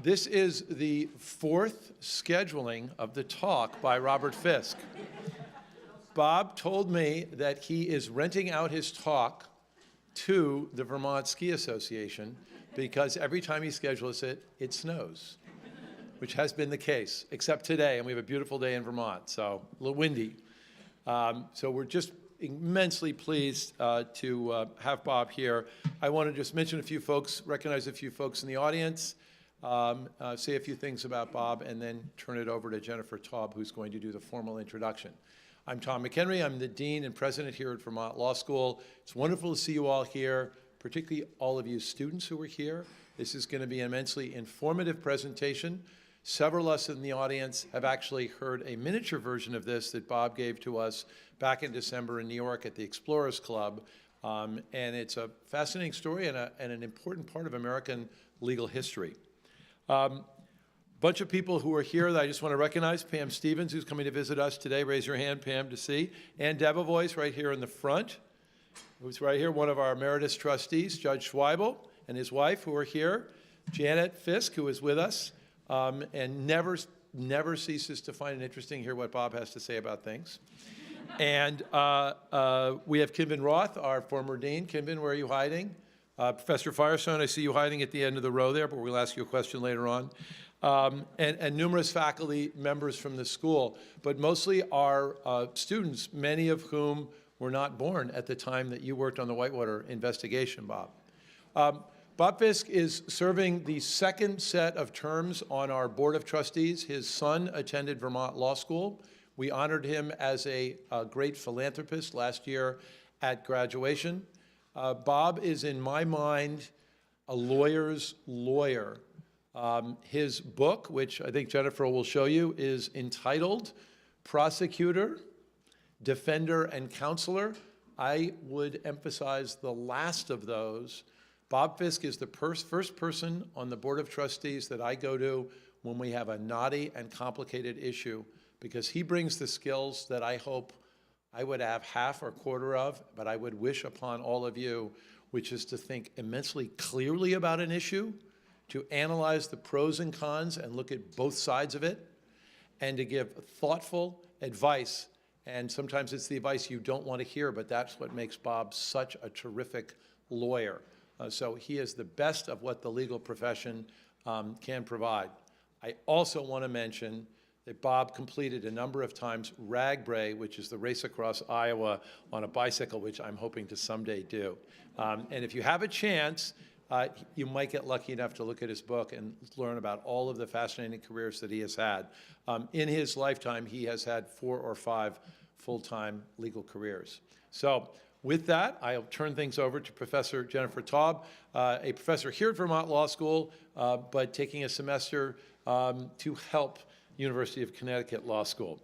This is the fourth scheduling of the talk by Robert Fiske. Bob told me that he is renting out his talk to the Vermont Ski Association because every time he schedules it, it snows, which has been the case, except today, and we have a beautiful day in Vermont, so a little windy. So we're just immensely pleased to have Bob here. I want to just mention a few folks, recognize a few folks in the audience, say a few things about Bob, and then turn it over to Jennifer Taub, who's going to do the formal introduction. I'm Tom McHenry. I'm the Dean and President here at Vermont Law School. It's wonderful to see you all here, particularly all of you students who are here. This is going to be an immensely informative presentation. Several of us in the audience have actually heard a miniature version of this that Bob gave to us back in December in New York at the Explorers Club. And it's a fascinating story and an important part of American legal history. Bunch of people who are here that I just want to recognize. Pam Stevens, who's coming to visit us today. Raise your hand, Pam, to see. Ann Debevoise, right here in the front, who's right here, one of our emeritus trustees. Judge Schweibel and his wife, who are here. Janet Fiske, who is with us, and never ceases to find it interesting to hear what Bob has to say about things. And we have Kingpin Roth, our former dean. Kingpin, where are you hiding? Professor Firestone, I see you hiding at the end of the row there, but we'll ask you a question later on. And numerous faculty members from the school, but mostly our students, many of whom were not born at the time that you worked on the Whitewater investigation, Bob. Bob Fiske is serving the second set of terms on our Board of Trustees. His son attended Vermont Law School. We honored him as a great philanthropist last year at graduation. Bob is, in my mind, a lawyer's lawyer. His book, which I think Jennifer will show you, is entitled Prosecutor, Defender, and Counselor. I would emphasize the last of those. Bob Fiske is the first person on the Board of Trustees that I go to when we have a knotty and complicated issue, because he brings the skills that I hope I would have half or quarter of, but I would wish upon all of you, which is to think immensely clearly about an issue, to analyze the pros and cons and look at both sides of it, and to give thoughtful advice. And sometimes it's the advice you don't want to hear, but that's what makes Bob such a terrific lawyer. So he is the best of what the legal profession can provide. I also want to mention that Bob completed a number of times Ragbray, which is the race across Iowa on a bicycle, which I'm hoping to someday do. And if you have a chance, you might get lucky enough to look at his book and learn about all of the fascinating careers that he has had. In his lifetime, he has had 4 or 5 full-time legal careers. So with that, I'll turn things over to Professor Jennifer Taub, a professor here at Vermont Law School, but taking a semester to help University of Connecticut Law School.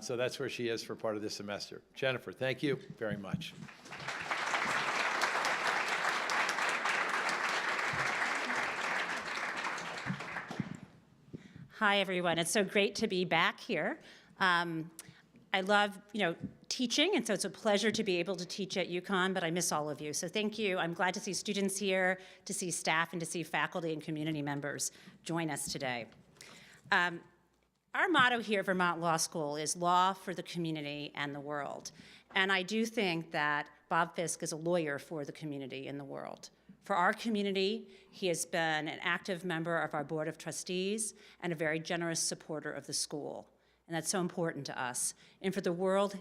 So that's where she is for part of this semester. Jennifer, thank you very much. Hi, everyone. It's so great to be back here. I love, teaching, and so it's a pleasure to be able to teach at UConn, but I miss all of you. So thank you. I'm glad to see students here, to see staff, and to see faculty and community members join us today. Our motto here at Vermont Law School is law for the community and the world. And I do think that Bob Fiske is a lawyer for the community and the world. For our community, he has been an active member of our Board of Trustees and a very generous supporter of the school. And that's so important to us. And for the world,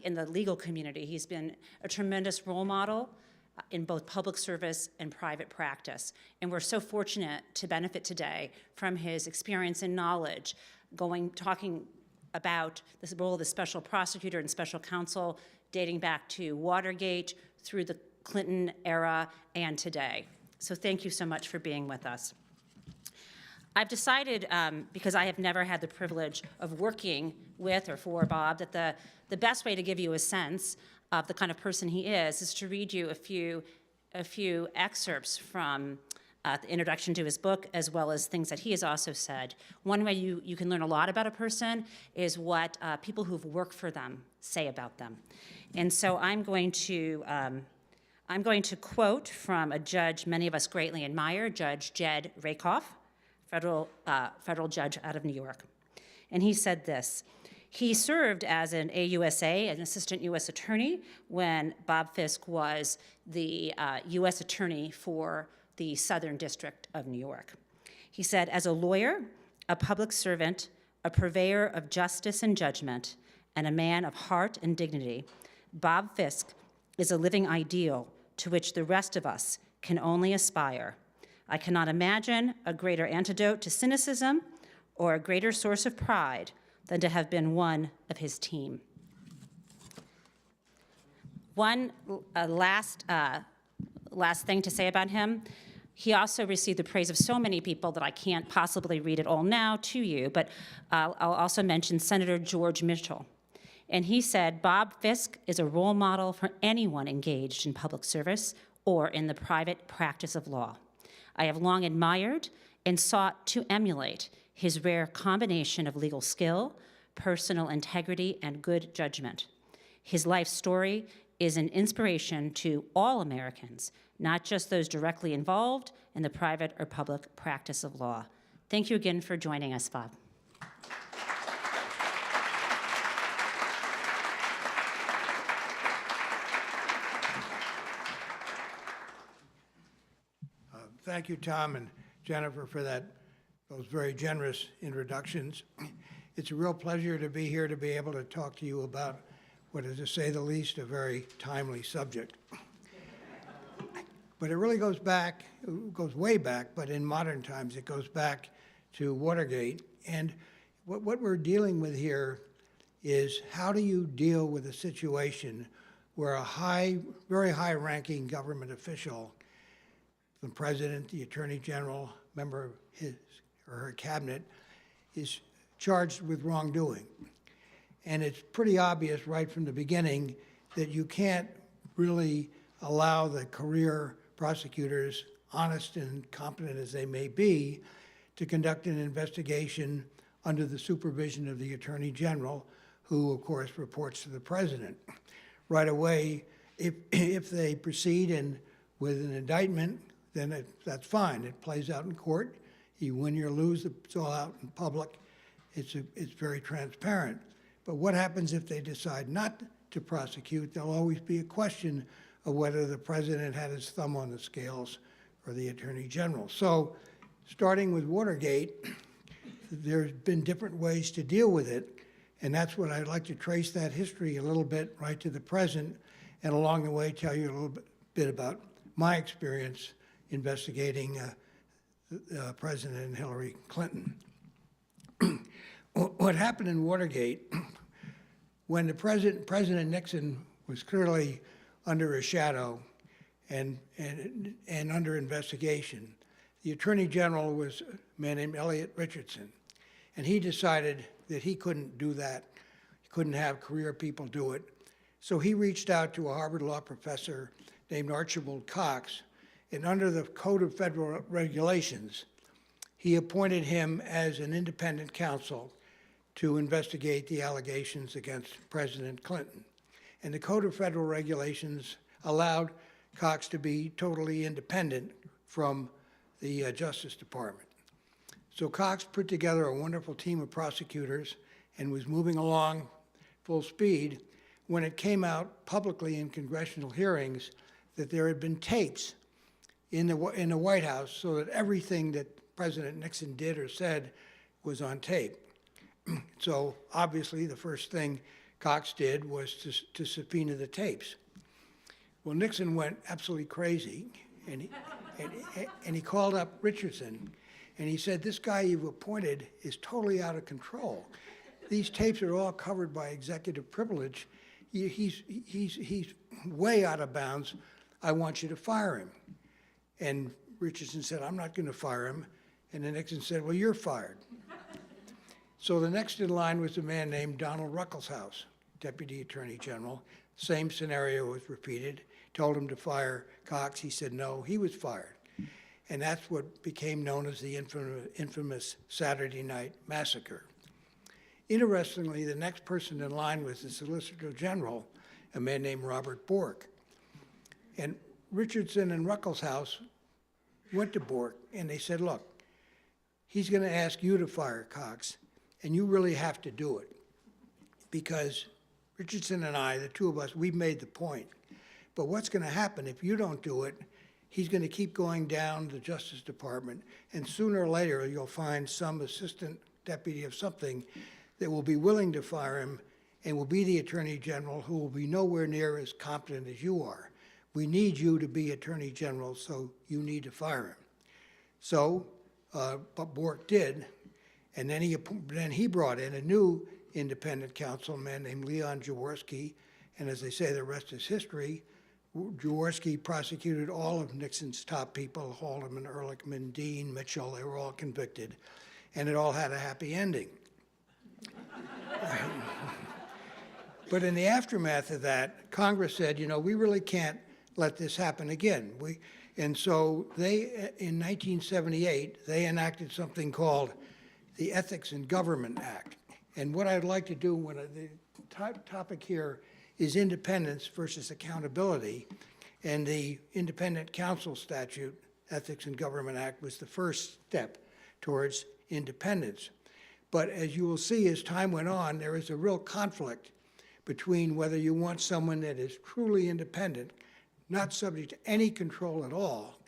in the legal community, he's been a tremendous role model in both public service and private practice. And we're so fortunate to benefit today from his experience and knowledge, talking about the role of the special prosecutor and special counsel dating back to Watergate through the Clinton era and today. So thank you so much for being with us. I've decided, because I have never had the privilege of working with or for Bob, that the best way to give you a sense of the kind of person he is to read you a few excerpts from the introduction to his book, as well as things that he has also said. One way you can learn a lot about a person is what people who've worked for them say about them. And so I'm going to quote from a judge many of us greatly admire, Judge Jed Rakoff, federal judge out of New York. And he said this. He served as an AUSA, an assistant U.S. attorney, when Bob Fiske was the U.S. attorney for the Southern District of New York. He said, as a lawyer, a public servant, a purveyor of justice and judgment, and a man of heart and dignity, Bob Fiske is a living ideal to which the rest of us can only aspire. I cannot imagine a greater antidote to cynicism or a greater source of pride than to have been one of his team. One last thing to say about him, he also received the praise of so many people that I can't possibly read it all now to you, but I'll also mention Senator George Mitchell. And he said, Bob Fiske is a role model for anyone engaged in public service or in the private practice of law. I have long admired and sought to emulate his rare combination of legal skill, personal integrity, and good judgment. His life story is an inspiration to all Americans, not just those directly involved in the private or public practice of law. Thank you again for joining us, Bob. Thank you, Tom and Jennifer, for those very generous introductions. It's a real pleasure to be here to be able to talk to you about what is, to say the least, a very timely subject. But it really goes way back, but in modern times it goes back to Watergate. And what we're dealing with here is how do you deal with a situation where a very high-ranking government official, the president, the attorney general, member of his or her cabinet, is charged with wrongdoing. And it's pretty obvious right from the beginning that you can't really allow the career prosecutors, honest and competent as they may be, to conduct an investigation under the supervision of the attorney general, who of course reports to the president. Right away, if they proceed with an indictment, then that's fine. It plays out in court. You win or lose, it's all out in public. It's very transparent. But what happens if they decide not to prosecute? There'll always be a question of whether the president had his thumb on the scales or the attorney general. So starting with Watergate, there's been different ways to deal with it. And that's what I'd like to trace that history a little bit right to the present, and along the way tell you a little bit about my experience investigating President Hillary Clinton. What happened in Watergate, when the President Nixon was clearly under a shadow and under investigation, the Attorney General was a man named Elliot Richardson, and he decided that he couldn't do that. He couldn't have career people do it. So he reached out to a Harvard Law professor named Archibald Cox, and under the Code of Federal Regulations, he appointed him as an independent counsel to investigate the allegations against President Clinton. And the Code of Federal Regulations allowed Cox to be totally independent from the Justice Department. So Cox put together a wonderful team of prosecutors and was moving along full speed when it came out publicly in congressional hearings that there had been tapes in the White House so that everything that President Nixon did or said was on tape. So obviously the first thing Cox did was to subpoena the tapes. Well, Nixon went absolutely crazy, and he called up Richardson, and he said, this guy you've appointed is totally out of control. These tapes are all covered by executive privilege. He's way out of bounds. I want you to fire him. And Richardson said, I'm not going to fire him. And then Nixon said, well, you're fired. So the next in line was a man named Donald Ruckelshaus, Deputy Attorney General. Same scenario was repeated. Told him to fire Cox. He said no, he was fired. And that's what became known as the infamous Saturday Night Massacre. Interestingly, the next person in line was the Solicitor General, a man named Robert Bork. And Richardson and Ruckelshaus went to Bork and they said, look, he's going to ask you to fire Cox, and you really have to do it. Because Richardson and I, the two of us, we've made the point. But what's going to happen if you don't do it, he's going to keep going down the Justice Department, and sooner or later you'll find some assistant deputy of something that will be willing to fire him and will be the Attorney General, who will be nowhere near as competent as you are. We need you to be Attorney General, so you need to fire him. So, but Bork did, and then he brought in a new independent counsel, a man named Leon Jaworski, and as they say, the rest is history. Jaworski prosecuted all of Nixon's top people, Haldeman, Ehrlichman, Dean, Mitchell. They were all convicted, and it all had a happy ending. But in the aftermath of that, Congress said, you know, we really can't let this happen again. And so they, in 1978, they enacted something called the Ethics in Government Act. And what I'd like to do, when the topic here is independence versus accountability, and the Independent Counsel Statute, Ethics in Government Act, was the first step towards independence. But as you will see, as time went on, there is a real conflict between whether you want someone that is truly independent, not subject to any control at all,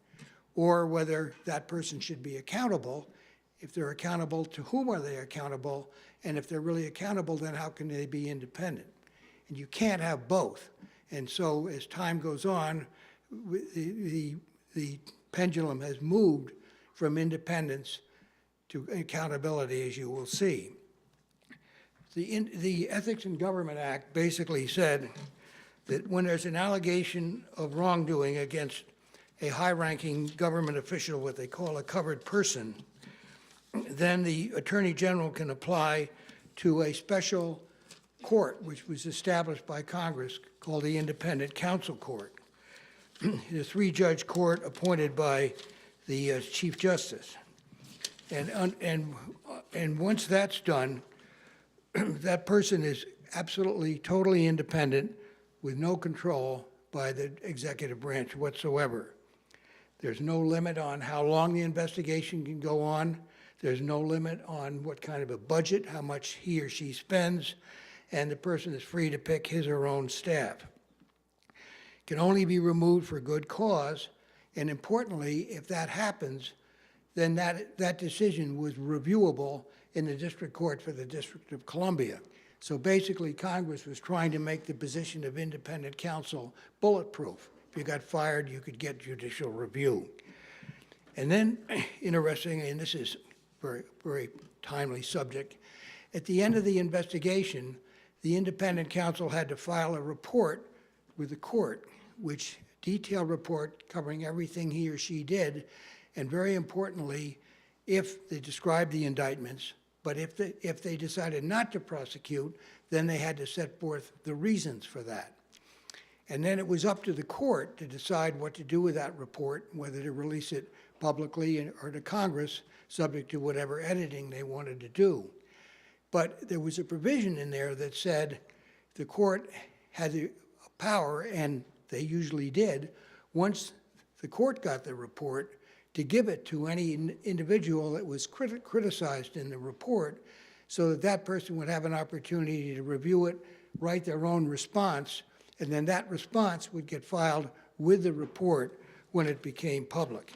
or whether that person should be accountable. If they're accountable, to whom are they accountable? And if they're really accountable, then how can they be independent? And you can't have both. And so as time goes on, the pendulum has moved from independence to accountability, as you will see. The Ethics in Government Act basically said that when there's an allegation of wrongdoing against a high-ranking government official, what they call a covered person, then the Attorney General can apply to a special court, which was established by Congress, called the Independent Counsel Court. The three-judge court appointed by the Chief Justice. And once that's done, that person is absolutely, totally independent with no control by the executive branch whatsoever. There's no limit on how long the investigation can go on. There's no limit on what kind of a budget, how much he or she spends, and the person is free to pick his or her own staff. Can only be removed for good cause, and importantly, if that happens, then that decision was reviewable in the district court for the District of Columbia. So basically, Congress was trying to make the position of independent counsel bulletproof. If you got fired, you could get judicial review. And then, interesting, and this is very, very timely subject, at the end of the investigation, the independent counsel had to file a report with the court, which detailed report covering everything he or she did, and very importantly, if they described the indictments, but if they decided not to prosecute, then they had to set forth the reasons for that. And then it was up to the court to decide what to do with that report, whether to release it publicly or to Congress, subject to whatever editing they wanted to do. But there was a provision in there that said the court had the power, and they usually did, once the court got the report, to give it to any individual that was criticized in the report, so that that person would have an opportunity to review it, write their own response, and then that response would get filed with the report when it became public.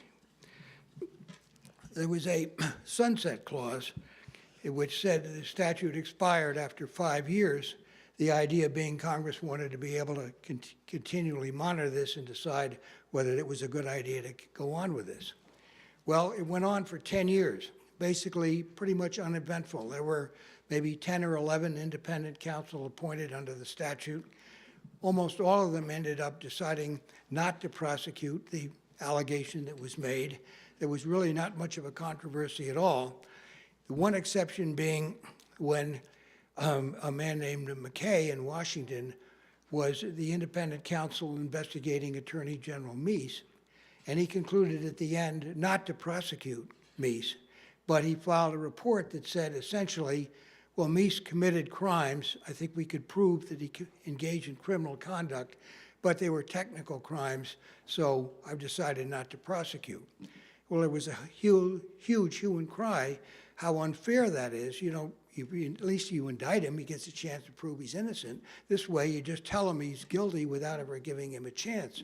There was a sunset clause which said that the statute expired after 5 years, the idea being Congress wanted to be able to continually monitor this and decide whether it was a good idea to go on with this. Well, it went on for 10 years, basically pretty much uneventful. There were maybe 10 or 11 independent counsel appointed under the statute. Almost all of them ended up deciding not to prosecute the allegation that was made. There was really not much of a controversy at all. The one exception being when a man named McKay in Washington was the independent counsel investigating Attorney General Meese, and he concluded at the end not to prosecute Meese, but he filed a report that said essentially, well, Meese committed crimes. I think we could prove that he engaged in criminal conduct, but they were technical crimes, so I've decided not to prosecute. Well, there was a huge hue and cry how unfair that is. You know, at least you indict him, he gets a chance to prove he's innocent. This way, you just tell him he's guilty without ever giving him a chance.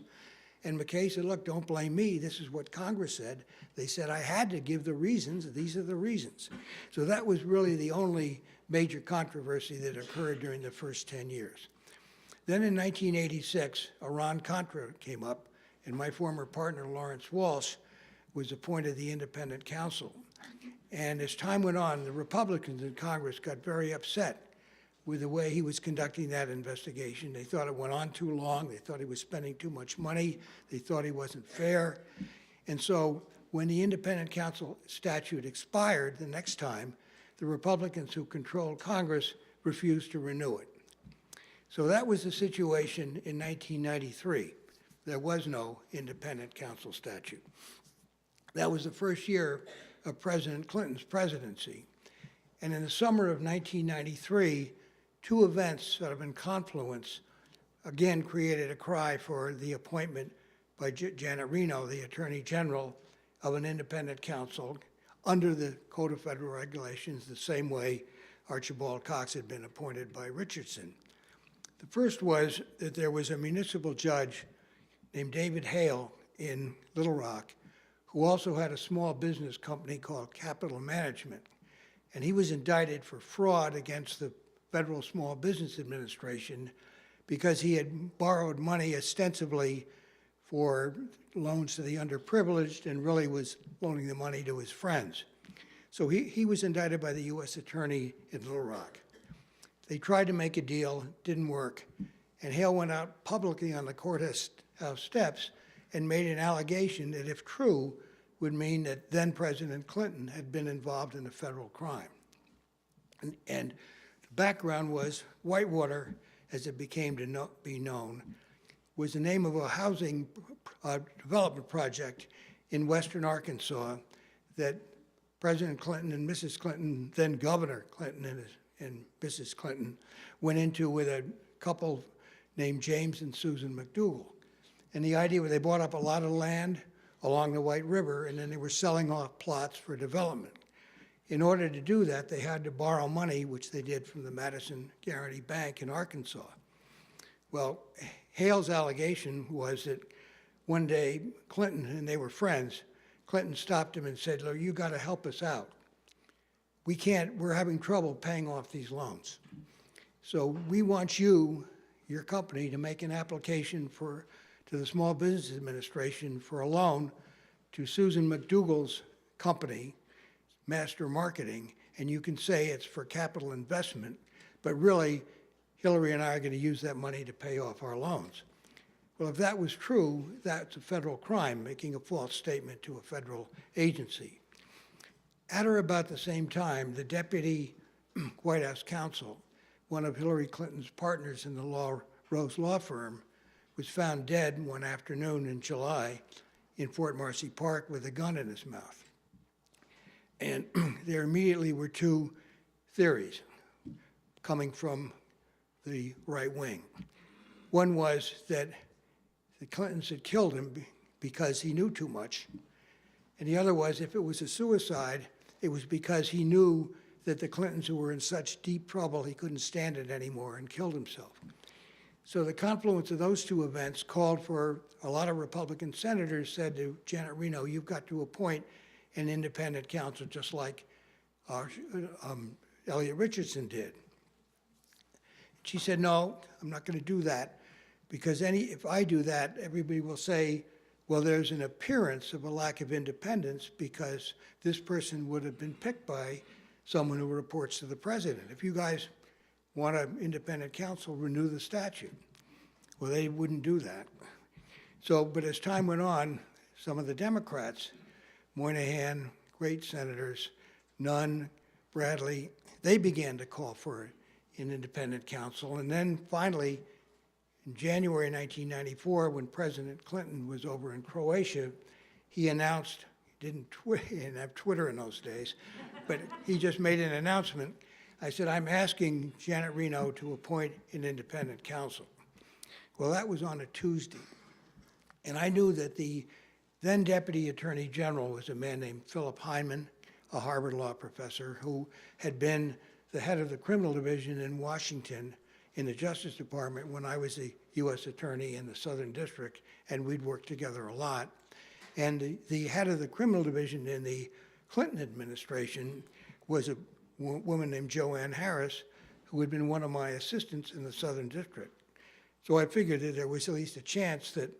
And McKay said, look, don't blame me. This is what Congress said. They said I had to give the reasons. These are the reasons. So that was really the only major controversy that occurred during the first 10 years. Then in 1986, Iran-Contra came up, and my former partner, Lawrence Walsh, was appointed the Independent Counsel. And as time went on, the Republicans in Congress got very upset with the way he was conducting that investigation. They thought it went on too long. They thought he was spending too much money. They thought he wasn't fair. And so when the Independent Counsel statute expired the next time, the Republicans who controlled Congress refused to renew it. So that was the situation in 1993. There was no Independent Counsel statute. That was the first year of President Clinton's presidency. And in the summer of 1993, two events sort of in confluence again created a cry for the appointment by Janet Reno, the Attorney General, of an independent counsel under the Code of Federal Regulations, the same way Archibald Cox had been appointed by Richardson. The first was that there was a municipal judge named David Hale in Little Rock, who also had a small business company called Capital Management. And he was indicted for fraud against the Federal Small Business Administration because he had borrowed money ostensibly for loans to the underprivileged and really was loaning the money to his friends. So he was indicted by the U.S. Attorney in Little Rock. They tried to make a deal, didn't work, and Hale went out publicly on the courthouse steps and made an allegation that, if true, would mean that then President Clinton had been involved in a federal crime. And the background was Whitewater, as it became to be known, was the name of a housing development project in western Arkansas that President Clinton and Mrs. Clinton, then Governor Clinton and Mrs. Clinton, went into with a couple named James and Susan McDougal. And the idea was they bought up a lot of land along the White River, and then they were selling off plots for development. In order to do that, they had to borrow money, which they did from the Madison Guaranty Bank in Arkansas. Well, Hale's allegation was that one day Clinton, and they were friends, Clinton stopped him and said, look, you got to help us out. We're having trouble paying off these loans. So we want you, your company, to make an application to the Small Business Administration for a loan to Susan McDougal's company, Master Marketing, and you can say it's for capital investment, but really Hillary and I are going to use that money to pay off our loans. Well, if that was true, that's a federal crime, making a false statement to a federal agency. At or about the same time, the deputy White House counsel, one of Hillary Clinton's partners in the Rose Law Firm, was found dead one afternoon in July in Fort Marcy Park with a gun in his mouth. And there immediately were two theories coming from the right wing. One was that the Clintons had killed him because he knew too much. And the other was, if it was a suicide, it was because he knew that the Clintons were in such deep trouble he couldn't stand it anymore and killed himself. So the confluence of those two events called for a lot of Republican senators said to Janet Reno, you've got to appoint an independent counsel just like Elliot Richardson did. She said, no, I'm not going to do that because if I do that, everybody will say, well, there's an appearance of a lack of independence because this person would have been picked by someone who reports to the president. If you guys want an independent counsel, renew the statute. Well, they wouldn't do that. So, but as time went on, some of the Democrats, Moynihan, great senators, Nunn, Bradley, they began to call for an independent counsel. And then finally, in January 1994, when President Clinton was over in Croatia, he announced, he didn't have Twitter in those days, but he just made an announcement. I said, I'm asking Janet Reno to appoint an independent counsel. Well, that was on a Tuesday. And I knew that then Deputy Attorney General was a man named Philip Hyman, a Harvard Law professor who had been the head of the criminal division in Washington in the Justice Department when I was the U.S. Attorney in the Southern District, and we'd worked together a lot. And the head of the criminal division in the Clinton administration was a woman named Joanne Harris, who had been one of my assistants in the Southern District. So I figured that there was at least a chance that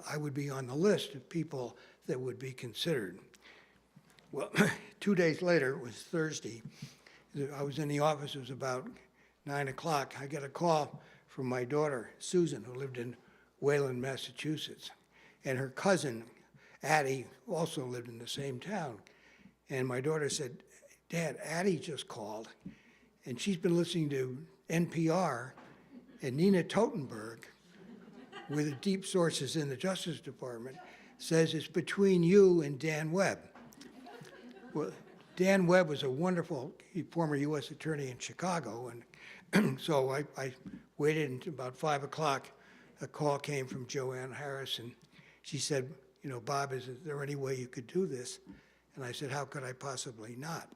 I would be on the list of people that would be considered. Well, 2 days later, it was Thursday, I was in the office, it was about 9 o'clock. I got a call from my daughter, Susan, who lived in Wayland, Massachusetts. And her cousin, Addie, also lived in the same town. And my daughter said, "Dad, Addie just called, and she's been listening to NPR, and Nina Totenberg, with deep sources in the Justice Department, says it's between you and Dan Webb." Well, Dan Webb was a wonderful former U.S. attorney in Chicago, and so I waited until about 5 o'clock. A call came from Joanne Harris, and she said, "You know, Bob, is there any way you could do this?" And I said, "How could I possibly not?"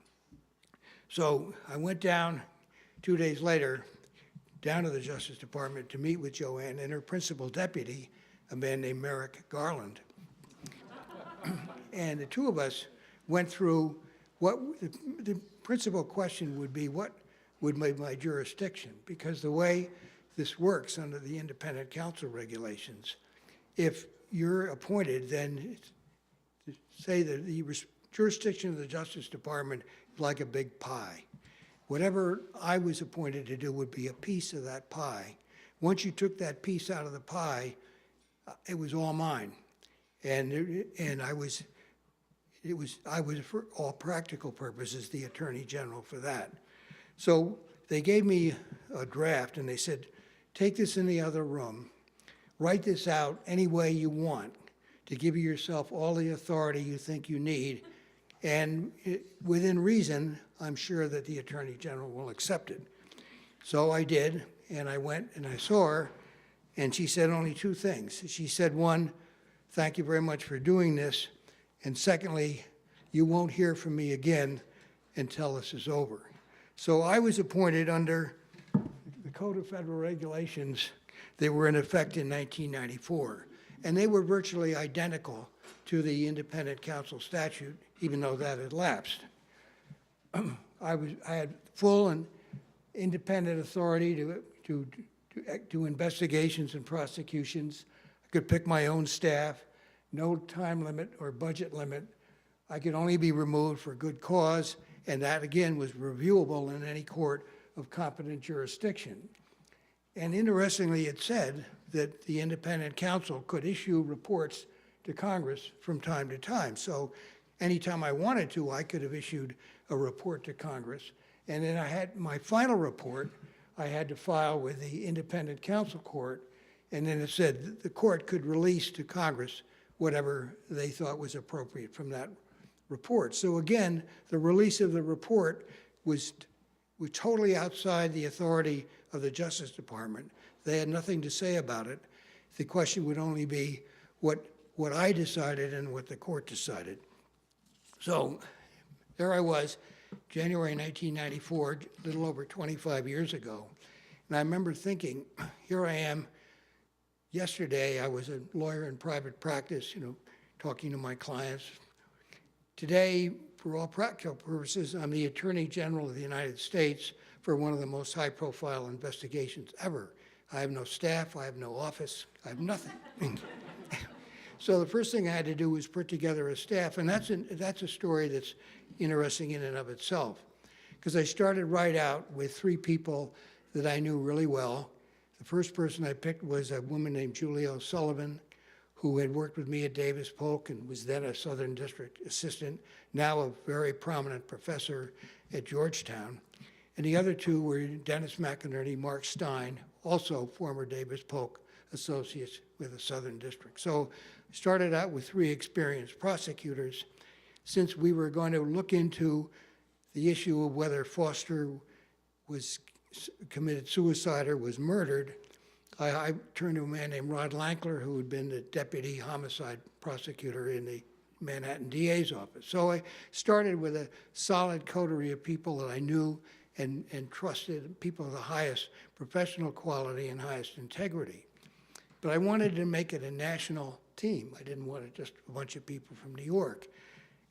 So I went down 2 days later, down to the Justice Department to meet with Joanne and her principal deputy, a man named Merrick Garland. And the two of us went through what the principal question would be, what would make my jurisdiction? Because the way this works under the Independent Counsel regulations, if you're appointed, then say that the jurisdiction of the Justice Department is like a big pie. Whatever I was appointed to do would be a piece of that pie. Once you took that piece out of the pie, it was all mine. And I was, for all practical purposes, the Attorney General for that. So they gave me a draft and they said, "Take this in the other room, write this out any way you want to give yourself all the authority you think you need, and within reason, I'm sure that the Attorney General will accept it." So I did, and I went and I saw her, and she said only two things. She said, one, "Thank you very much for doing this, and secondly, you won't hear from me again until this is over." So I was appointed under the Code of Federal Regulations that were in effect in 1994, and they were virtually identical to the Independent Counsel statute, even though that had lapsed. I had full and independent authority to do investigations and prosecutions. I could pick my own staff, no time limit or budget limit. I could only be removed for good cause, and that again was reviewable in any court of competent jurisdiction. And interestingly, it said that the Independent Counsel could issue reports to Congress from time to time. So anytime I wanted to, I could have issued a report to Congress. And then I had my final report, I had to file with the Independent Counsel Court, and then it said that the court could release to Congress whatever they thought was appropriate from that report. So again, the release of the report was totally outside the authority of the Justice Department. They had nothing to say about it. The question would only be what I decided and what the court decided. So there I was, January 1994, a little over 25 years ago. And I remember thinking, here I am. Yesterday, I was a lawyer in private practice, talking to my clients. Today, for all practical purposes, I'm the Attorney General of the United States for one of the most high-profile investigations ever. I have no staff, I have no office, I have nothing. So the first thing I had to do was put together a staff, and that's a story that's interesting in and of itself, because I started right out with three people that I knew really well. The first person I picked was a woman named Julia O'Sullivan, who had worked with me at Davis Polk and was then a Southern District assistant, now a very prominent professor at Georgetown. And the other two were Dennis McInerney, Mark Stein, also former Davis Polk associates with the Southern District. So I started out with three experienced prosecutors. Since we were going to look into the issue of whether Foster was committed suicide or was murdered, I turned to a man named Rod Lankler, who had been the deputy homicide prosecutor in the Manhattan DA's office. So I started with a solid coterie of people that I knew and trusted, people of the highest professional quality and highest integrity. But I wanted to make it a national team. I didn't want it just a bunch of people from New York.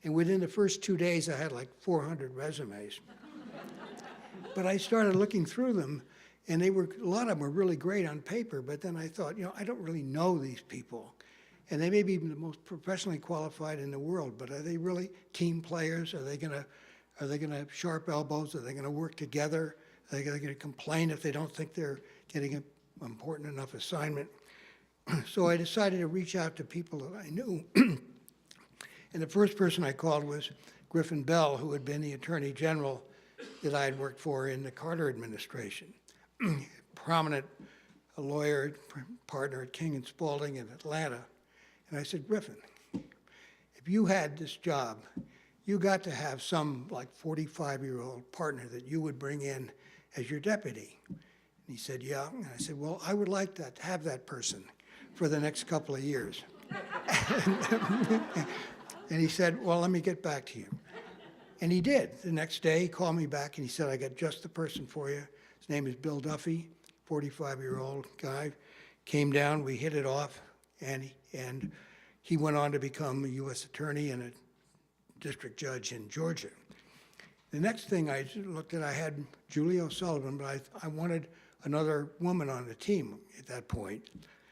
And within the first 2 days, I had like 400 resumes. But I started looking through them, and a lot of them were really great on paper, but then I thought, I don't really know these people. And they may be the most professionally qualified in the world, but are they really team players? Are they gonna have sharp elbows? Are they gonna work together? Are they gonna complain if they don't think they're getting an important enough assignment? So I decided to reach out to people that I knew. And the first person I called was Griffin Bell, who had been the Attorney General that I had worked for in the Carter administration. Prominent lawyer, partner at King and Spalding in Atlanta. And I said, Griffin, if you had this job, you got to have some like 45-year-old partner that you would bring in as your deputy. And he said, yeah. And I said, well, I would like to have that person for the next couple of years. And he said, well, let me get back to you. And he did. The next day, he called me back and he said, I got just the person for you. His name is Bill Duffy, 45-year-old guy. Came down, we hit it off, and he went on to become a U.S. attorney and a district judge in Georgia. The next thing I looked at, I had Julie O'Sullivan, but I wanted another woman on the team at that point.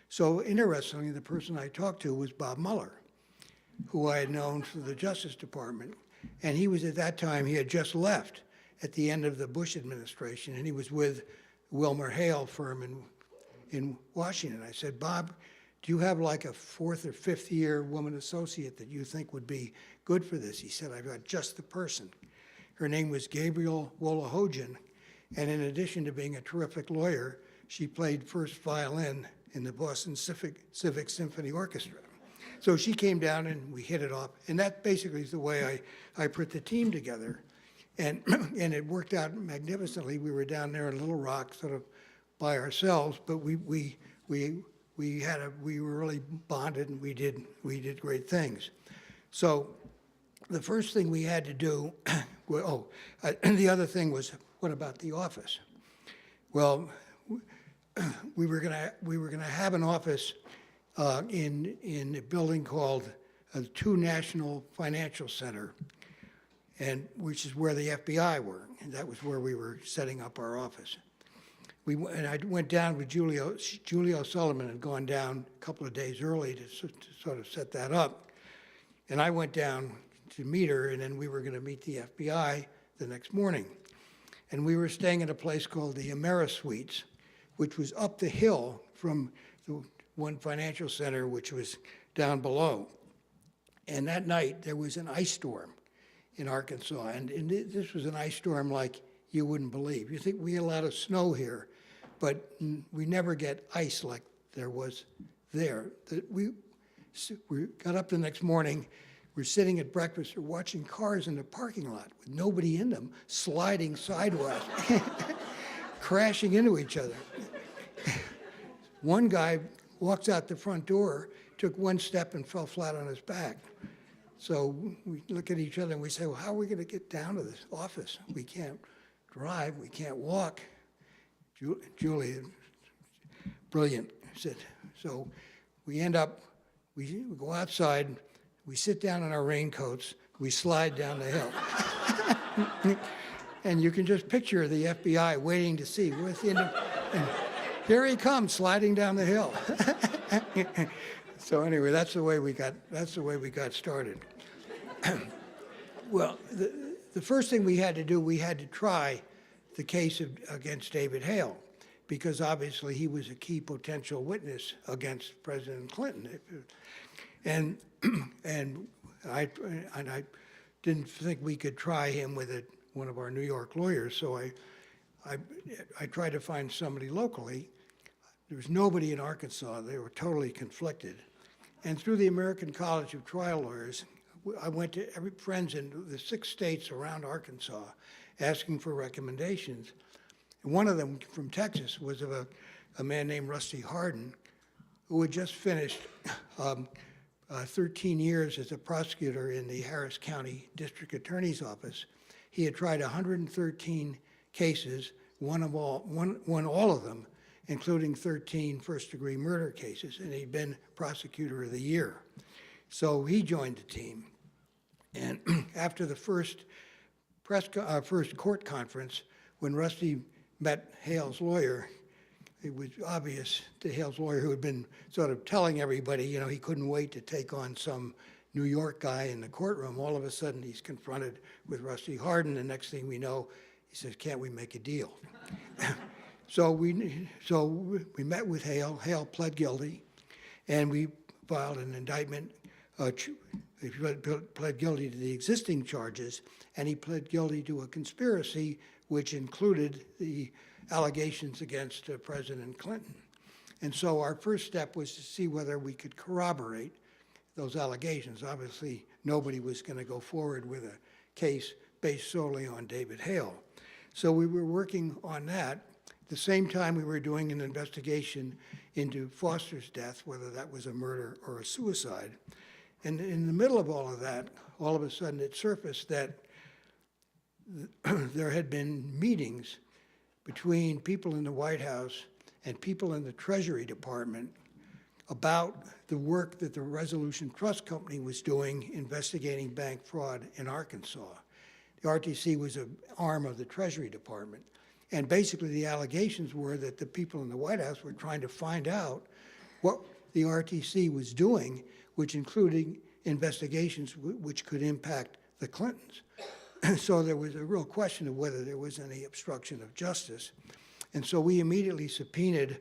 So interestingly, the person I talked to was Bob Mueller, who I had known through the Justice Department. And he was, at that time, he had just left at the end of the Bush administration, and he was with Wilmer Hale firm in Washington. I said, Bob, do you have like a fourth or fifth year woman associate that you think would be good for this? He said, I've got just the person. Her name was Gabriel Wolahojian, and in addition to being a terrific lawyer, she played first violin in the Boston Civic Symphony Orchestra. So she came down and we hit it off. And that basically is the way I put the team together. And it worked out magnificently. We were down there in Little Rock sort of by ourselves, but we were really bonded and we did great things. So the first thing we had to do, the other thing was, what about the office? Well, we were gonna have an office in a building called the Two National Financial Center, which is where the FBI were, and that was where we were setting up our office. And I went down with Julie O'Sullivan had gone down a couple of days early to sort of set that up, and I went down to meet her, and then we were going to meet the FBI the next morning, and we were staying at a place called the Amerisuites, which was up the hill from the one financial center, which was down below. And that night, there was an ice storm in Arkansas. And this was an ice storm like you wouldn't believe. You think we get a lot of snow here, but we never get ice like there was there. We got up the next morning, we're sitting at breakfast, we're watching cars in the parking lot with nobody in them, sliding sideways, crashing into each other. One guy walks out the front door, took one step and fell flat on his back. So we look at each other and we say, well, how are we going to get down to this office? We can't drive, we can't walk. Julie, brilliant, said, so we end up, we go outside, we sit down in our raincoats, we slide down the hill. And you can just picture the FBI waiting to see what's in the, and here he comes sliding down the hill. So anyway, that's the way we got started. Well, the first thing we had to do, we had to try the case against David Hale, because obviously he was a key potential witness against President Clinton. And I didn't think we could try him with one of our New York lawyers, so I tried to find somebody locally. There was nobody in Arkansas. They were totally conflicted. And through the American College of Trial Lawyers, I went to every friends in the 6 states around Arkansas asking for recommendations. And one of them from Texas was of a a man named Rusty Hardin, who had just finished 13 years as a prosecutor in the Harris County District Attorney's Office. He had tried 113 cases, won all of them, including 13 first-degree murder cases, and he'd been prosecutor of the year. So he joined the team. And after the first court conference, when Rusty met Hale's lawyer, it was obvious to Hale's lawyer, who had been sort of telling everybody, you know, he couldn't wait to take on some New York guy in the courtroom. All of a sudden, he's confronted with Rusty Hardin. The next thing we know, he says, "Can't we make a deal?" So we met with Hale. Hale pled guilty, and we filed an indictment. He pled guilty to the existing charges, and he pled guilty to a conspiracy which included the allegations against President Clinton. And so our first step was to see whether we could corroborate those allegations. Obviously, nobody was going to go forward with a case based solely on David Hale. So we were working on that. At the same time, we were doing an investigation into Foster's death, whether that was a murder or a suicide. And in the middle of all of that, all of a sudden it surfaced that there had been meetings between people in the White House and people in the Treasury Department about the work that the Resolution Trust Company was doing investigating bank fraud in Arkansas. The RTC was an arm of the Treasury Department. And basically the allegations were that the people in the White House were trying to find out what the RTC was doing, which included investigations which could impact the Clintons. So there was a real question of whether there was any obstruction of justice. And so we immediately subpoenaed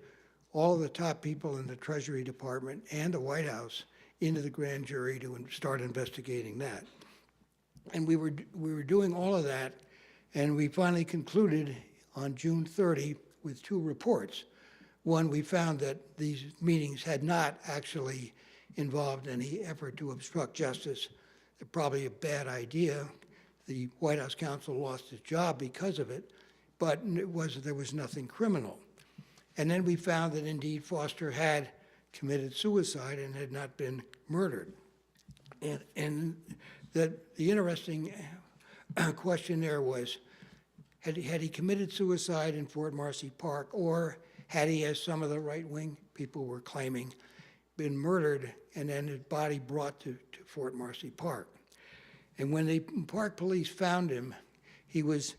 all of the top people in the Treasury Department and the White House into the grand jury to start investigating that. And we were doing all of that, and we finally concluded on June 30 with two reports. One, we found that these meetings had not actually involved any effort to obstruct justice. They're probably a bad idea. The White House counsel lost his job because of it, but there was nothing criminal. And then we found that indeed Foster had committed suicide and had not been murdered. And that the interesting question there was, had he committed suicide in Fort Marcy Park, or had he, as some of the right-wing people were claiming, been murdered and then his body brought to Fort Marcy Park? And when the park police found him, he was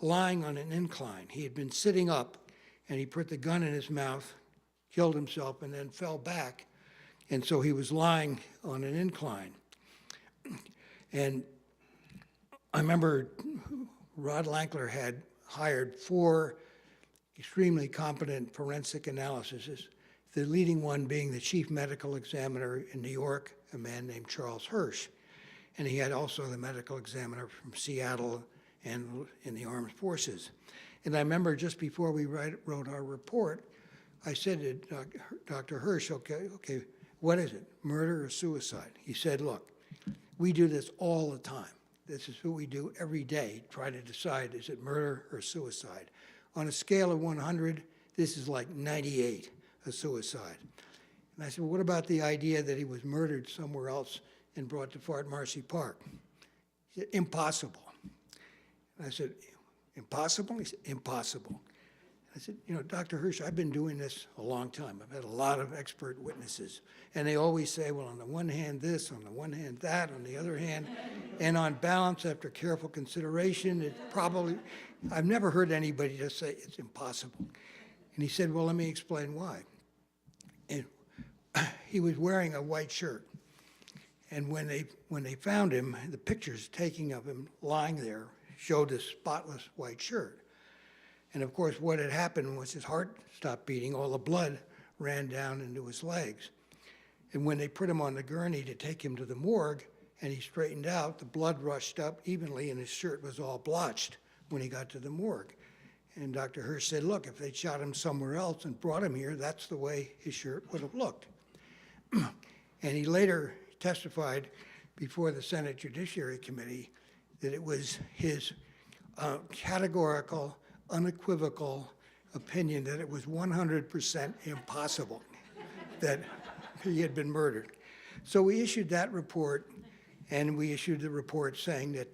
lying on an incline. He had been sitting up, and he put the gun in his mouth, killed himself, and then fell back. And so he was lying on an incline. And I remember Rod Lankler had hired 4 extremely competent forensic analysts, the leading one being the chief medical examiner in New York, a man named Charles Hirsch. And he had also the medical examiner from Seattle and in the armed forces. And I remember just before we wrote our report, I said to Dr. Hirsch, okay, what is it, murder or suicide? He said, look, we do this all the time. This is what we do every day, try to decide, is it murder or suicide? On a scale of 100, this is like 98, a suicide. And I said, well, what about the idea that he was murdered somewhere else and brought to Fort Marcy Park? He said, impossible. And I said, impossible? He said, impossible. I said, you know, Dr. Hirsch, I've been doing this a long time. I've had a lot of expert witnesses. And they always say, well, on the one hand this, on the one hand that, on the other hand, and on balance, after careful consideration, it probably, I've never heard anybody just say it's impossible. And he said, well, let me explain why. And he was wearing a white shirt. And when they found him, the pictures taking of him lying there showed this spotless white shirt. And of course, what had happened was his heart stopped beating, all the blood ran down into his legs. And when they put him on the gurney to take him to the morgue, and he straightened out, the blood rushed up evenly, and his shirt was all blotched when he got to the morgue. And Dr. Hirsch said, look, if they'd shot him somewhere else and brought him here, that's the way his shirt would have looked. And he later testified before the Senate Judiciary Committee that it was his categorical, unequivocal opinion that it was 100% impossible that he had been murdered. So we issued that report, and we issued the report saying that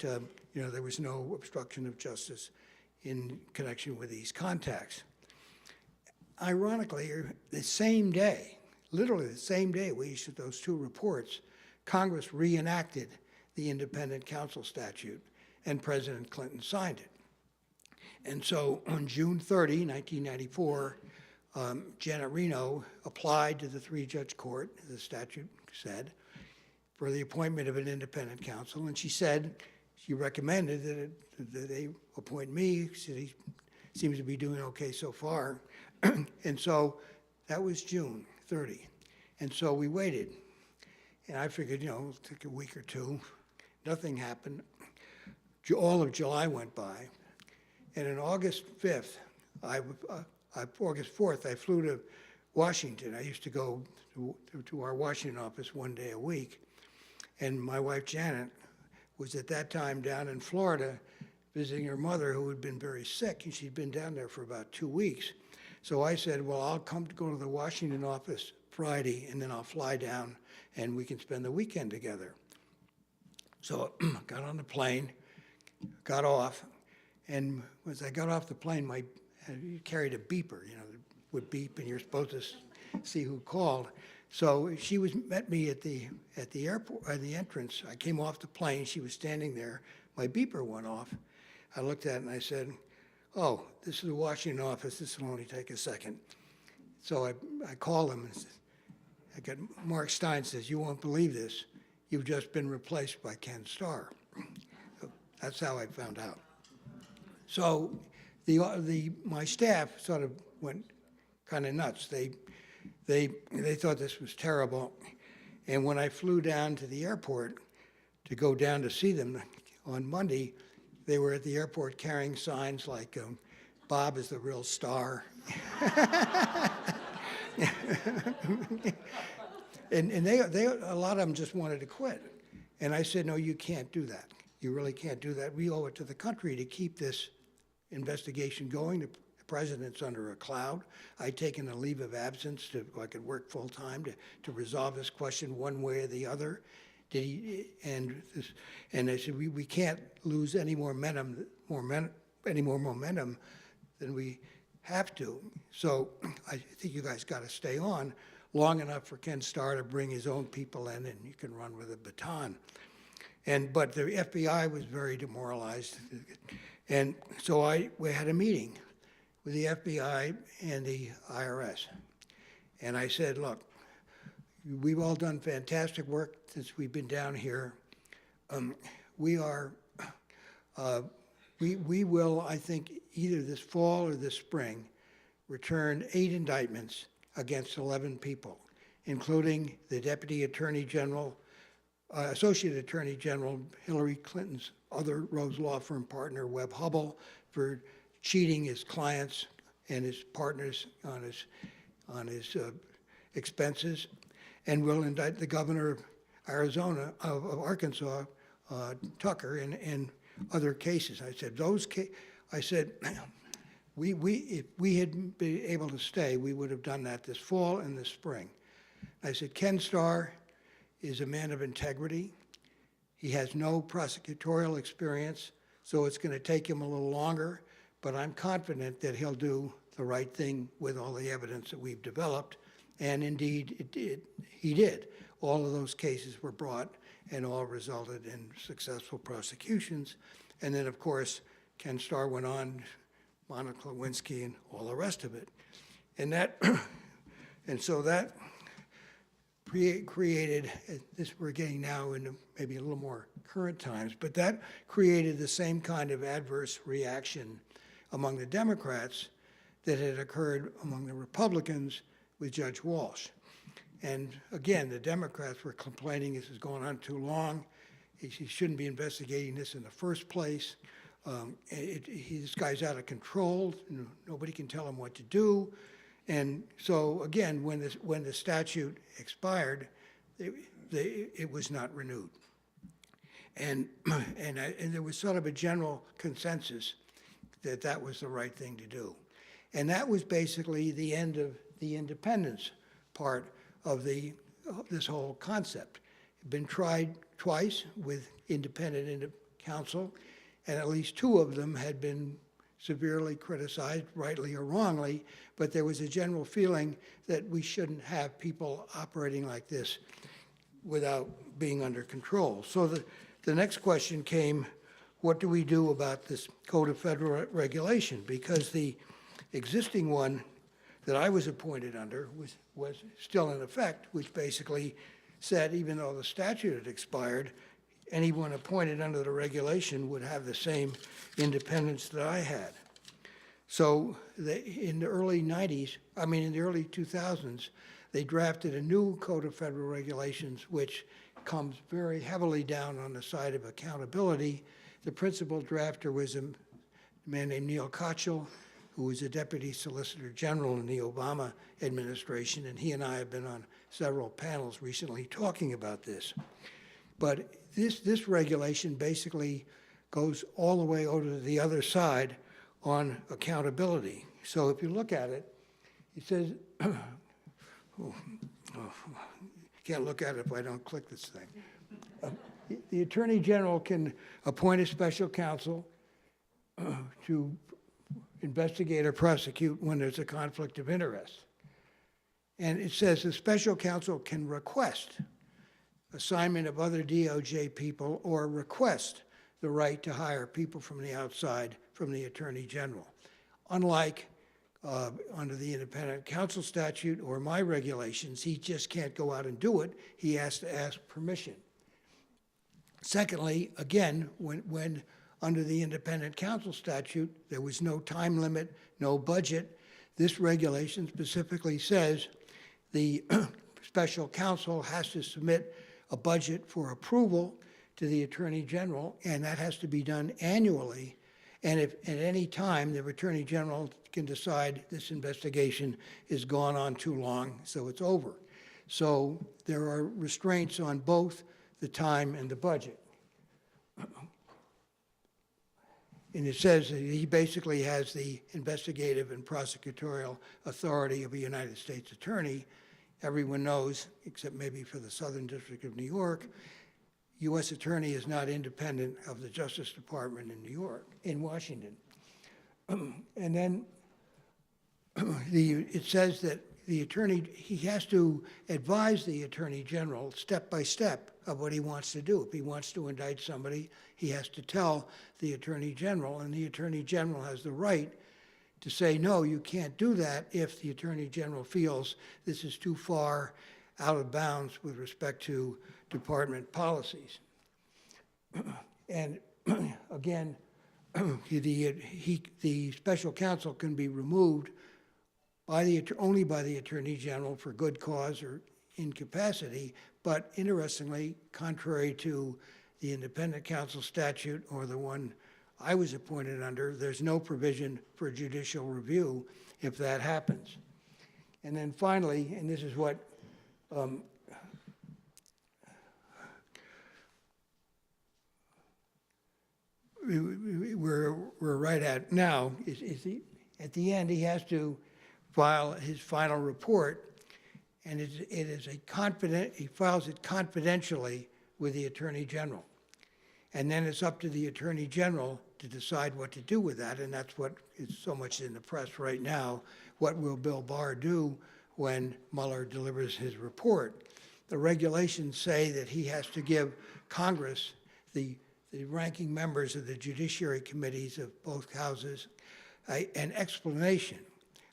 there was no obstruction of justice in connection with these contacts. Ironically, the same day, literally the same day we issued those two reports, Congress reenacted the Independent Counsel statute, and President Clinton signed it. And so on June 30, 1994, Janet Reno applied to the three-judge court, the statute said, for the appointment of an independent counsel, and she recommended that they appoint me. She said he seems to be doing okay so far. And so that was June 30. And so we waited. And I figured, it'll take a week or two. Nothing happened. All of July went by. And on August 5th, August 4th, I flew to Washington. I used to go to our Washington office one day a week. And my wife, Janet, was at that time down in Florida visiting her mother, who had been very sick, and she'd been down there for about 2 weeks. So I said, well, I'll come to go to the Washington office Friday, and then I'll fly down, and we can spend the weekend together. So I got on the plane, got off, and as I got off the plane, I carried a beeper, that would beep, and you're supposed to see who called. So she met me at the airport, at the entrance. I came off the plane. She was standing there. My beeper went off. I looked at it and I said, "Oh, this is the Washington office. This will only take a second." So I called him and said, I got Mark Stein says, "You won't believe this. You've just been replaced by Ken Starr." So that's how I found out. So my staff sort of went kind of nuts. They thought this was terrible. And when I flew down to the airport to go down to see them on Monday, they were at the airport carrying signs like, "Bob is the real star." and they a lot of them just wanted to quit. And I said, "No, you can't do that. You really can't do that. We owe it to the country to keep this investigation going. The president's under a cloud. I'd taken a leave of absence so I could work full time to resolve this question one way or the other. And I said, we can't lose any more momentum than we have to. So I think you guys got to stay on long enough for Ken Starr to bring his own people in, and you can run with a baton." But the FBI was very demoralized, and so we had a meeting with the FBI and the IRS, and I said, "Look, we've all done fantastic work since we've been down here. We will, I think, either this fall or this spring, return 8 indictments against 11 people, including the Deputy Attorney General, Associate Attorney General Hillary Clinton's other Rose Law Firm partner, Webb Hubbell, for cheating his clients and his partners on his expenses, and will indict the governor of Arkansas, Tucker, in other cases." I said, if we had been able to stay, we would have done that this fall and this spring. I said, "Ken Starr is a man of integrity. He has no prosecutorial experience, so it's going to take him a little longer, but I'm confident that he'll do the right thing with all the evidence that we've developed." And indeed, he did. All of those cases were brought and all resulted in successful prosecutions. And then, of course, Ken Starr went on, Monica Lewinsky, and all the rest of it. And so that created, this we're getting now into maybe a little more current times, but that created the same kind of adverse reaction among the Democrats that had occurred among the Republicans with Judge Walsh. And again, the Democrats were complaining this is going on too long. He shouldn't be investigating this in the first place. This guy's out of control. Nobody can tell him what to do. And so again, when the statute expired, it was not renewed. And there was sort of a general consensus that that was the right thing to do. And that was basically the end of the independence part of this whole concept. It's been tried twice with independent counsel, and at least two of them had been severely criticized, rightly or wrongly, but there was a general feeling that we shouldn't have people operating like this without being under control. So the next question came, what do we do about this Code of Federal Regulation? Because the existing one that I was appointed under was still in effect, which basically said, even though the statute had expired, anyone appointed under the regulation would have the same independence that I had. So in the early 2000s, they drafted a new Code of Federal Regulations, which comes very heavily down on the side of accountability. The principal drafter was a man named Neil Kochel, who was a Deputy Solicitor General in the Obama administration, and he and I have been on several panels recently talking about this. But this regulation basically goes all the way over to the other side on accountability. So if you look at it, it says, can't look at it if I don't click this thing. The Attorney General can appoint a special counsel to investigate or prosecute when there's a conflict of interest. And it says the special counsel can request assignment of other DOJ people or request the right to hire people from the outside from the Attorney General. Unlike under the Independent Counsel statute or my regulations, he just can't go out and do it. He has to ask permission. Secondly, again, when under the Independent Counsel statute, there was no time limit, no budget. This regulation specifically says the special counsel has to submit a budget for approval to the Attorney General, and that has to be done annually. And if at any time the Attorney General can decide this investigation is gone on too long, so it's over. So there are restraints on both the time and the budget. And it says that he basically has the investigative and prosecutorial authority of a United States attorney. Everyone knows, except maybe for the Southern District of New York, U.S. attorney is not independent of the Justice Department in New York, in Washington. And then it says that the attorney, he has to advise the Attorney General step by step of what he wants to do. If he wants to indict somebody, he has to tell the Attorney General, and the Attorney General has the right to say, no, you can't do that if the Attorney General feels this is too far out of bounds with respect to department policies. And again, the special counsel can be removed only by the Attorney General for good cause or incapacity, but interestingly, contrary to the Independent Counsel statute or the one I was appointed under, there's no provision for judicial review if that happens. And then finally, and this is what we're right at now, at the end he has to file his final report, and he files it confidentially with the Attorney General. And then it's up to the Attorney General to decide what to do with that, and that's what is so much in the press right now. What will Bill Barr do when Mueller delivers his report? The regulations say that he has to give Congress, the ranking members of the judiciary committees of both houses, an explanation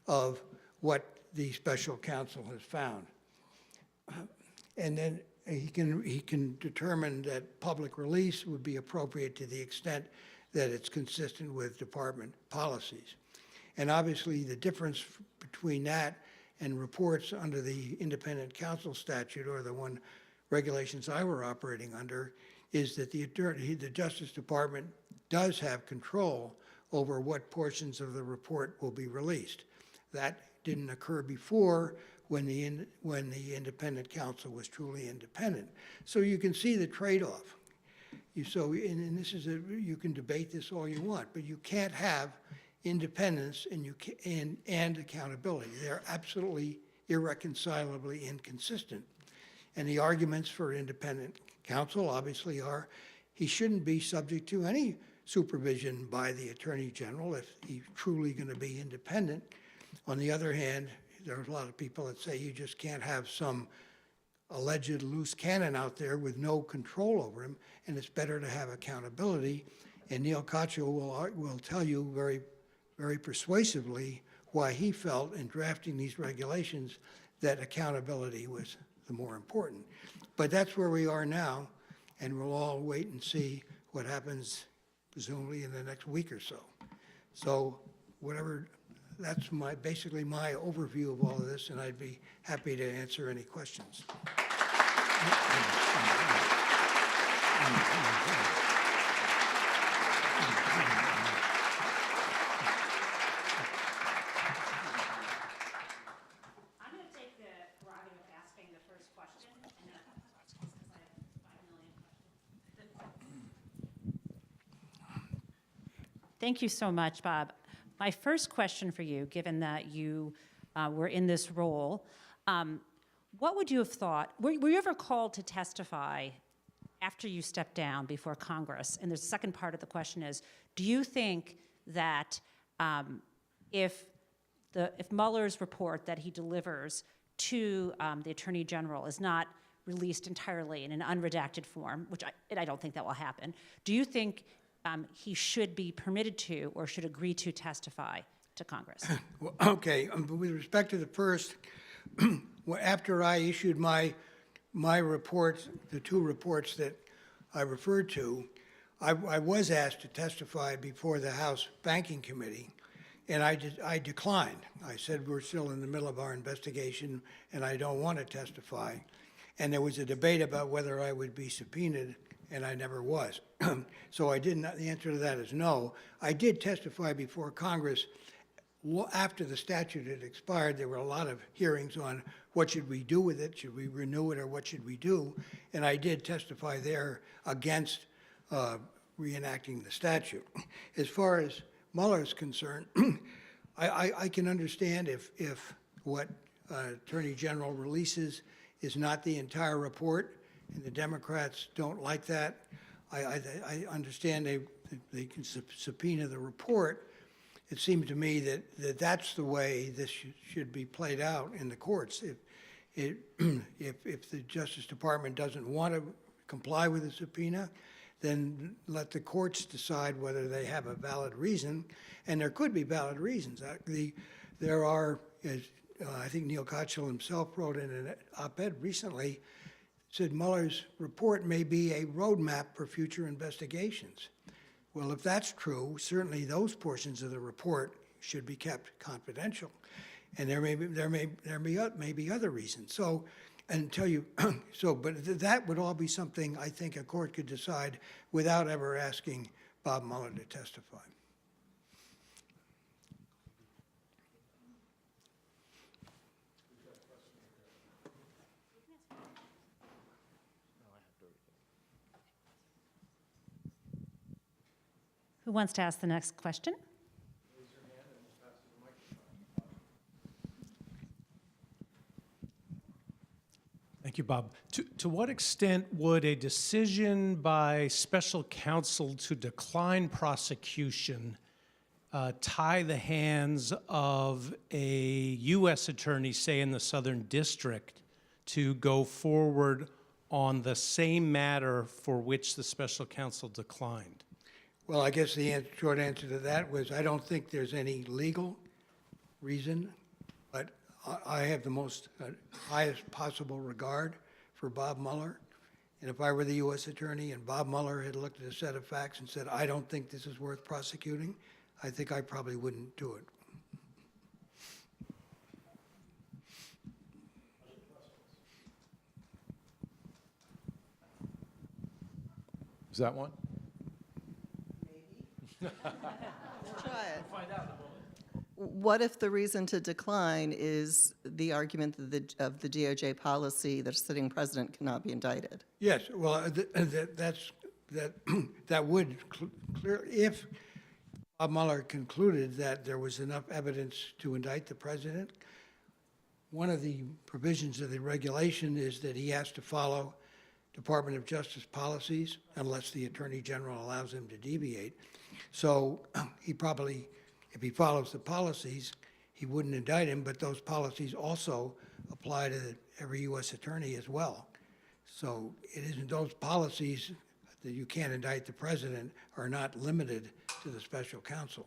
of what the special counsel has found. And then he can determine that public release would be appropriate to the extent that it's consistent with department policies. And obviously the difference between that and reports under the Independent Counsel statute or the one regulations I were operating under is that the Justice Department does have control over what portions of the report will be released. That didn't occur before when the Independent Counsel was truly independent. So you can see the trade-off. And this is you can debate this all you want, but you can't have independence and accountability. They're absolutely irreconcilably inconsistent. And the arguments for independent counsel obviously are he shouldn't be subject to any supervision by the Attorney General if he's truly going to be independent. On the other hand, there's a lot of people that say you just can't have some alleged loose cannon out there with no control over him, and it's better to have accountability. And Neil Caccio will tell you very, very persuasively why he felt in drafting these regulations that accountability was the more important. But that's where we are now, and we'll all wait and see what happens presumably in the next week or so. So whatever, that's basically my overview of all of this, and I'd be happy to answer any questions. I'm going to take the prerogative of asking the first question, and then because I have 5 million questions. Thank you so much, Bob. My first question for you, given that you were in this role, what would you have thought? Were you ever called to testify after you stepped down before Congress? And the second part of the question is, do you think that if Mueller's report that he delivers to the Attorney General is not released entirely in an unredacted form, which I don't think that will happen, do you think he should be permitted to or should agree to testify to Congress? Well, okay, with respect to the first, after I issued my reports, the two reports that I referred to, I was asked to testify before the House Banking Committee, and I declined. I said we're still in the middle of our investigation, and I don't want to testify. And there was a debate about whether I would be subpoenaed, and I never was. So the answer to that is no. I did testify before Congress. After the statute had expired, there were a lot of hearings on what should we do with it, should we renew it, or what should we do? And I did testify there against reenacting the statute. As far as Mueller is concerned, I can understand if what Attorney General releases is not the entire report, and the Democrats don't like that. I understand they can subpoena the report. It seems to me that that's the way this should be played out in the courts. If the Justice Department doesn't want to comply with the subpoena, then let the courts decide whether they have a valid reason, and there could be valid reasons. There are, as I think Neil Caccio himself wrote in an op-ed recently, said Mueller's report may be a roadmap for future investigations. Well, if that's true, certainly those portions of the report should be kept confidential, and there may be other reasons. So, until you, but that would all be something I think a court could decide without ever asking Bob Mueller to testify. Who wants to ask the next question? Thank you, Bob. To what extent would a decision by special counsel to decline prosecution tie the hands of a U.S. attorney, say in the Southern District, to go forward on the same matter for which the special counsel declined? Well, I guess the short answer to that was I don't think there's any legal reason, but I have the most highest possible regard for Bob Mueller. And if I were the U.S. attorney and Bob Mueller had looked at a set of facts and said, I don't think this is worth prosecuting, I think I probably wouldn't do it. Is that one? We'll try it. What if the reason to decline is the argument of the DOJ policy that a sitting president cannot be indicted? Yes, well, that would clear if Bob Mueller concluded that there was enough evidence to indict the president. One of the provisions of the regulation is that he has to follow Department of Justice policies unless the Attorney General allows him to deviate. So he probably, if he follows the policies, he wouldn't indict him, but those policies also apply to every U.S. attorney as well. So it isn't those policies that you can't indict the president are not limited to the special counsel.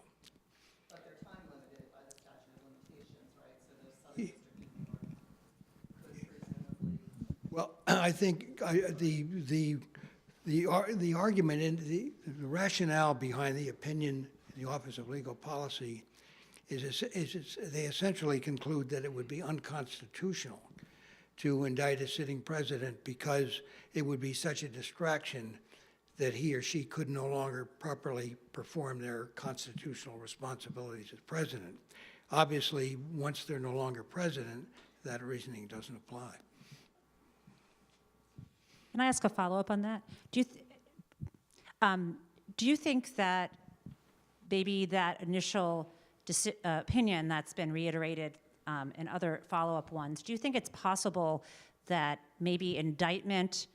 But they're time limited by the statute of limitations, right? So those Southern District people could presumably. Well, I think the argument and the rationale behind the opinion in the Office of Legal Policy is they essentially conclude that it would be unconstitutional to indict a sitting president because it would be such a distraction that he or she could no longer properly perform their constitutional responsibilities as president. Obviously, once they're no longer president, that reasoning doesn't apply. Can I ask a follow-up on that? Do you think that maybe that initial opinion that's been reiterated in other follow-up ones, do you think it's possible that maybe indictment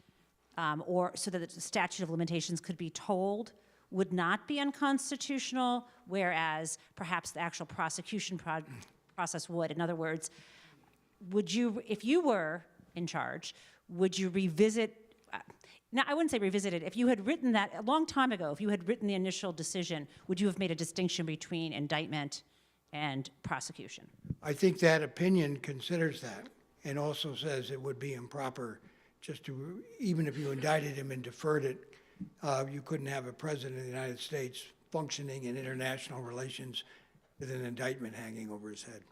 or so that the statute of limitations could be told would not be unconstitutional, whereas perhaps the actual prosecution process would? In other words, would you, if you were in charge, would you revisit, now I wouldn't say revisit it, if you had written that a long time ago, if you had written the initial decision, would you have made a distinction between indictment and prosecution? I think that opinion considers that and also says it would be improper just to, even if you indicted him and deferred it, you couldn't have a president of the United States functioning in international relations with an indictment hanging over his head.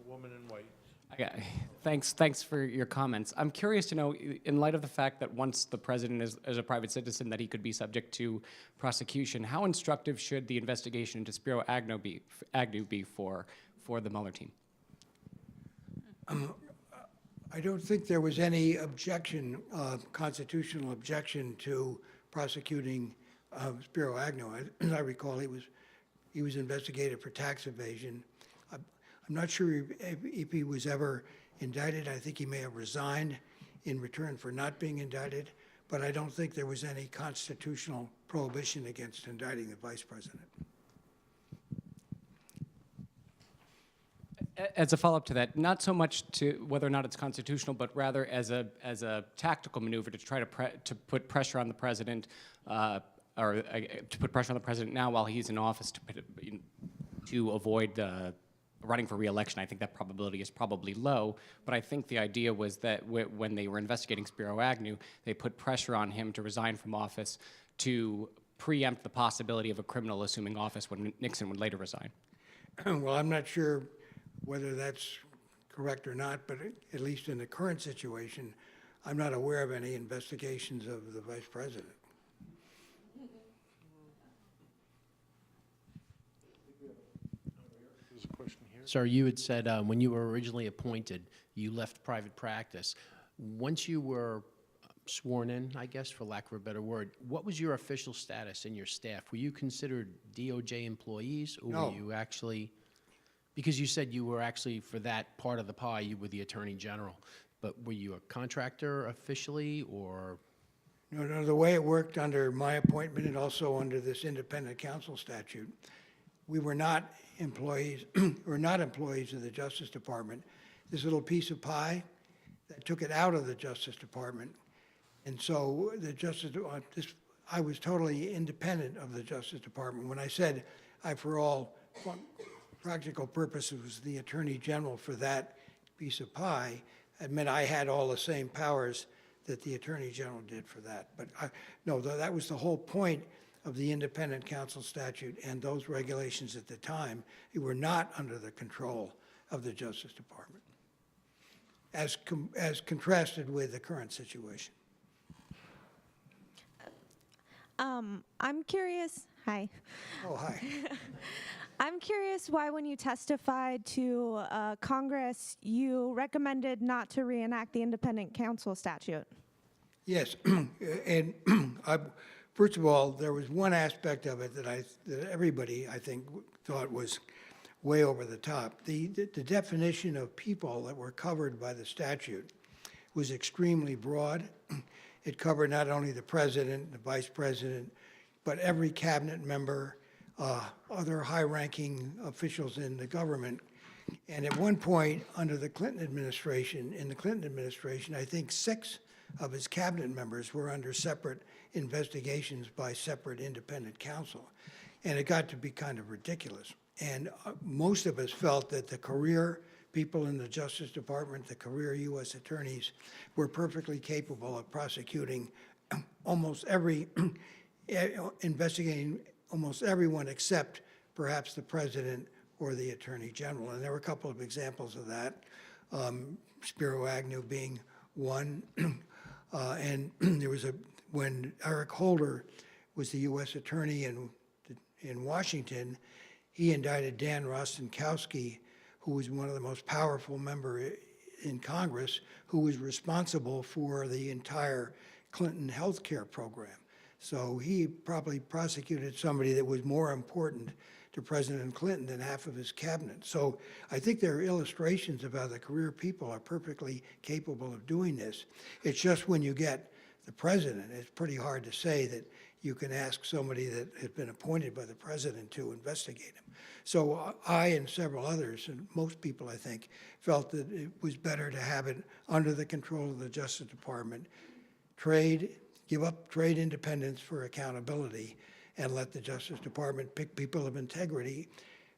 Woman in white. Okay. Thanks for your comments. I'm curious to know, in light of the fact that once the president is a private citizen, that he could be subject to prosecution, how instructive should the investigation into Spiro Agnew be for the Mueller team? I don't think there was any objection, constitutional objection to prosecuting Spiro Agnew. As I recall, he was investigated for tax evasion. I'm not sure if he was ever indicted. I think he may have resigned in return for not being indicted, but I don't think there was any constitutional prohibition against indicting the vice president. As a follow-up to that, not so much to whether or not it's constitutional, but rather as a tactical maneuver to try to put pressure on the president, or to put pressure on the president now while he's in office to avoid running for re-election. I think that probability is probably low, but I think the idea was that when they were investigating Spiro Agnew, they put pressure on him to resign from office to preempt the possibility of a criminal assuming office when Nixon would later resign. Well, I'm not sure whether that's correct or not, but at least in the current situation, I'm not aware of any investigations of the vice president. There's a question here. Sir, you had said when you were originally appointed, you left private practice. Once you were sworn in, I guess, for lack of a better word, what was your official status in your staff? Were you considered DOJ employees, or No. were you actually, because you said you were actually, for that part of the pie, you were the Attorney General, but were you a contractor officially, or? No, the way it worked under my appointment and also under this Independent Counsel statute, we were not employees, we're not employees of the Justice Department. This little piece of pie that took it out of the Justice Department. And so the Justice, I was totally independent of the Justice Department. When I said I, for all practical purposes, was the Attorney General for that piece of pie, it meant I had all the same powers that the Attorney General did for that. But no, that was the whole point of the Independent Counsel statute and those regulations at the time. They were not under the control of the Justice Department, as contrasted with the current situation. I'm curious. Hi. Oh, hi. I'm curious why, when you testified to Congress, you recommended not to reenact the Independent Counsel statute. Yes, and first of all, there was one aspect of it that everybody, I think, thought was way over the top. The definition of people that were covered by the statute was extremely broad. It covered not only the president, the vice president, but every cabinet member, other high-ranking officials in the government. And at one point, under the Clinton administration, I think 6 of his cabinet members were under separate investigations by separate independent counsel. And it got to be kind of ridiculous. And most of us felt that the career people in the Justice Department, the career U.S. attorneys, were perfectly capable of prosecuting almost every, investigating almost everyone except perhaps the president or the attorney general. And there were a couple of examples of that, Spiro Agnew being one. And there was when Eric Holder was the U.S. attorney in Washington, he indicted Dan Rostenkowski, who was one of the most powerful members in Congress, who was responsible for the entire Clinton health care program. So he probably prosecuted somebody that was more important to President Clinton than half of his cabinet. So I think there are illustrations of how the career people are perfectly capable of doing this. It's just when you get the president, it's pretty hard to say that you can ask somebody that has been appointed by the president to investigate him. So I and several others, and most people I think, felt that it was better to have it under the control of the Justice Department, give up trade independence for accountability, and let the Justice Department pick people of integrity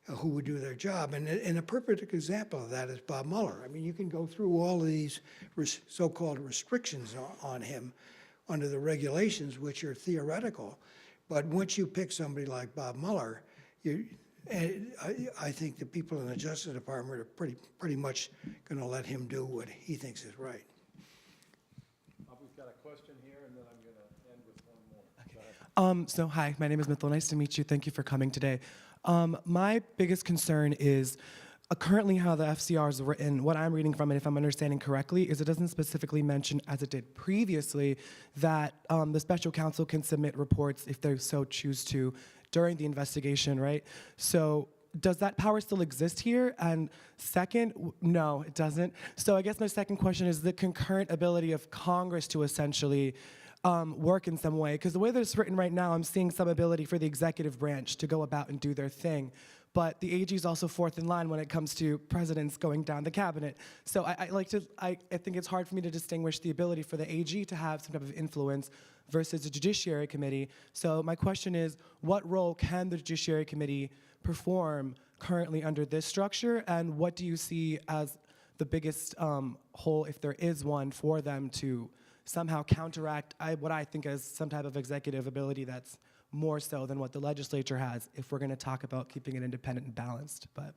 who would do their job. And a perfect example of that is Bob Mueller. I mean, you can go through all of these so-called restrictions on him under the regulations, which are theoretical. But once you pick somebody like Bob Mueller, I think the people in the Justice Department are pretty much going to let him do what he thinks is right. We've got a question here, and then I'm going to end with one more. Go ahead. So hi, my name is Mithil. Nice to meet you. Thank you for coming today. My biggest concern is currently how the FCR is written. What I'm reading from it, if I'm understanding correctly, is it doesn't specifically mention, as it did previously, that the special counsel can submit reports if they so choose to during the investigation, right? So does that power still exist here? And second, no, it doesn't. So I guess my second question is the concurrent ability of Congress to essentially work in some way. Because the way that it's written right now, I'm seeing some ability for the executive branch to go about and do their thing. But the AG is also fourth in line when it comes to presidents going down the cabinet. So I think it's hard for me to distinguish the ability for the AG to have some type of influence versus the Judiciary Committee. So my question is, what role can the Judiciary Committee perform currently under this structure, and what do you see as the biggest hole, if there is one, for them to somehow counteract what I think is some type of executive ability that's more so than what the legislature has, if we're going to talk about keeping it independent and balanced? But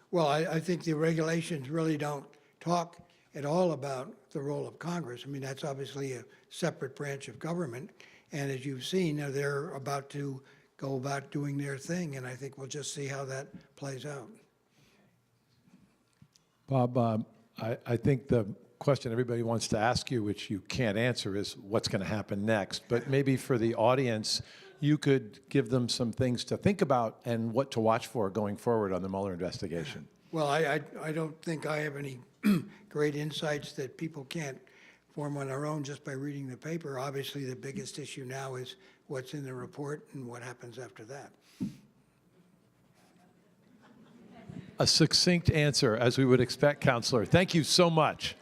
Well, I think the regulations really don't talk at all about the role of Congress. I mean, that's obviously a separate branch of government, and as you've seen, they're about to go about doing their thing, and I think we'll just see how that plays out. Bob, I think the question everybody wants to ask you, which you can't answer, is what's going to happen next. But maybe for the audience, you could give them some things to think about and what to watch for going forward on the Mueller investigation. Well, I don't think I have any great insights that people can't form on their own just by reading the paper. Obviously, the biggest issue now is what's in the report and what happens after that. A succinct answer, as we would expect, Counselor. Thank you so much.